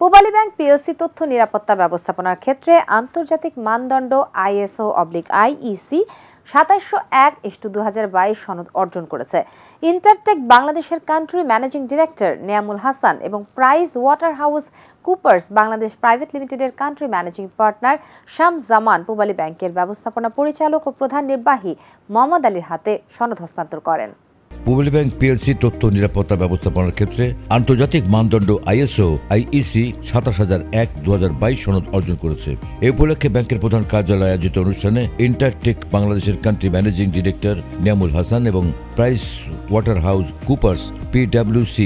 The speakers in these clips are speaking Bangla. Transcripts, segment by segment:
পূবালী ব্যাংক পিএলসি তথ্য নিরাপত্তা ব্যবস্থাপনার ক্ষেত্রে আন্তর্জাতিক মানদণ্ড ISO/IEC 2701/2022 সনদ অর্জন করেছে। ইন্টারটেক বাংলাদেশের country managing director Neyamul Hasan এবং Pricewaterhouse Coopers Bangladesh private লিমিটেডের country managing partner Shams Zaman Pubali ব্যাংকের ব্যবস্থাপনা পরিচালক ও প্রধান নির্বাহী মোহাম্মদ আলীর হাতে সনদ হস্তান্তর করেন। পূবালী ব্যাংক পিএলসি তথ্য নিরাপত্তা ব্যবস্থাপনার ক্ষেত্রে আন্তর্জাতিক মানদণ্ড ISO/IEC 27001/2022 সনদ অর্জন করেছে। এই উপলক্ষে ব্যাংকের প্রধান কার্যালয়ে আয়োজিত অনুষ্ঠানে ইন্টারটেক বাংলাদেশের country managing director Neyamul Hasan এবং Pricewaterhouse Coopers PwC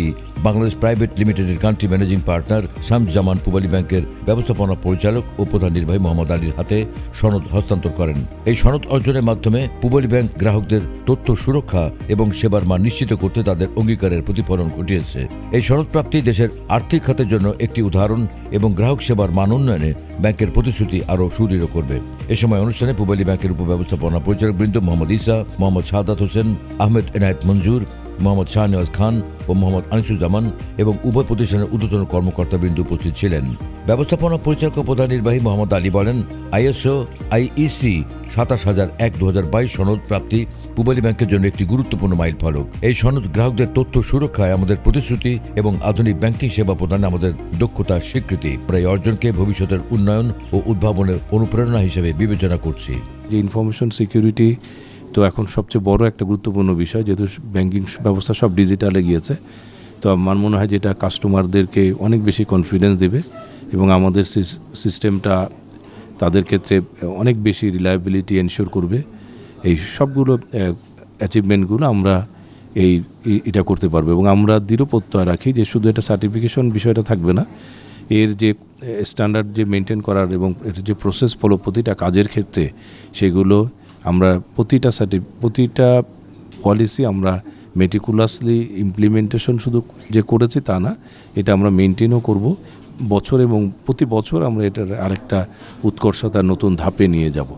Bangladesh private লিমিটেডের country managing partner Shams Zaman Pubali ব্যাংকের ব্যবস্থাপনা পরিচালক ও প্রধান নির্বাহী মোহাম্মদ আলীর হাতে সনদ হস্তান্তর করেন। এই সনদ অর্জনের মাধ্যমে পূবালী ব্যাংক গ্রাহকদের তথ্য সুরক্ষা এবং সেবার মান নিশ্চিত করতে তাদের অঙ্গীকারের প্রতিফলন ঘটিয়েছে। এই সনদ প্রাপ্তি দেশের আর্থিক খাতের জন্য একটি উদাহরণ এবং গ্রাহক সেবার মান উন্নয়নে ব্যাংকের প্রতিশ্রুতি আরও সুদৃঢ় করবে। এ সময় অনুষ্ঠানে পূবালী ব্যাংকের উপব্যবস্থাপনা পরিচালক বৃন্দ মোহাম্মদ ইসা, মোহাম্মদ শাহাদাত হোসেন, আহমেদ এনায়েত মঞ্জুর, মোহাম্মদ শাহনেওয়াজ খান ও মোহাম্মদ আনিসুজ্জামান এবং উভয় প্রতিষ্ঠানের ঊর্ধ্বতন কর্মকর্তাবৃন্দ উপস্থিত ছিলেন। ব্যবস্থাপনা পরিচালক ও প্রধান নির্বাহী মোহাম্মদ আলী বলেন, ISO/IEC 27001/2022 সনদ প্রাপ্তি পূবালী ব্যাংকের জন্য একটি গুরুত্বপূর্ণ মাইল ফলক। এই সনদ গ্রাহকদের তথ্য সুরক্ষায় আমাদের প্রতিশ্রুতি এবং আধুনিক ব্যাংকিং সেবা প্রদানে আমাদের দক্ষতার স্বীকৃতি। এই অর্জনকে ভবিষ্যতের উন্নয়ন ও উদ্ভাবনের অনুপ্রেরণা হিসেবে বিবেচনা করছি। যে ইনফরমেশন সিকিউরিটি তো এখন সবচেয়ে বড় একটা গুরুত্বপূর্ণ বিষয়, যেহেতু ব্যাংকিং ব্যবস্থা সব ডিজিটালে গিয়েছে। তো আমার মনে হয় যেটা কাস্টমারদেরকে অনেক বেশি কনফিডেন্স দেবে এবং আমাদের সিস্টেমটা তাদের ক্ষেত্রে অনেক বেশি রিলায়েবিলিটি এনশিওর করবে। এই সবগুলো অ্যাচিভমেন্টগুলো আমরা এটা করতে পারবো এবং আমরা দৃঢ় প্রত্যয় রাখি যে শুধু এটা সার্টিফিকেশন বিষয়টা থাকবে না, এর যে স্ট্যান্ডার্ড যে মেনটেন করার এবং এর যে প্রসেস ফলো প্রতিটা কাজের ক্ষেত্রে সেগুলো আমরা প্রতিটা পলিসি আমরা মেটিকুলাসলি ইমপ্লিমেন্টেশন শুধু যে করেছি তা না, এটা আমরা মেনটেনও করব বছর এবং প্রতি বছর আমরা এটার আরেকটা উৎকর্ষতার নতুন ধাপে নিয়ে যাব।